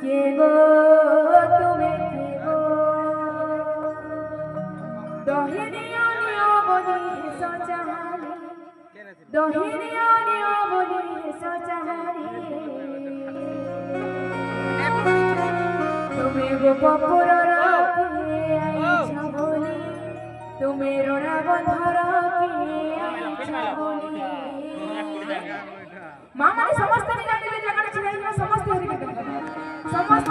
के गो तुम्हें के गो दहिरिया नियो बोली सोचाहारी दहिरिया नियो बोली सोचाहारी तुम्हें गो पपुर रखे आइछ बोली तुम्हें रोना बंधर के आइछ बोली माँ माने समस्त निकाल दे जगह छिड़ाई समस्त हरि के समस्त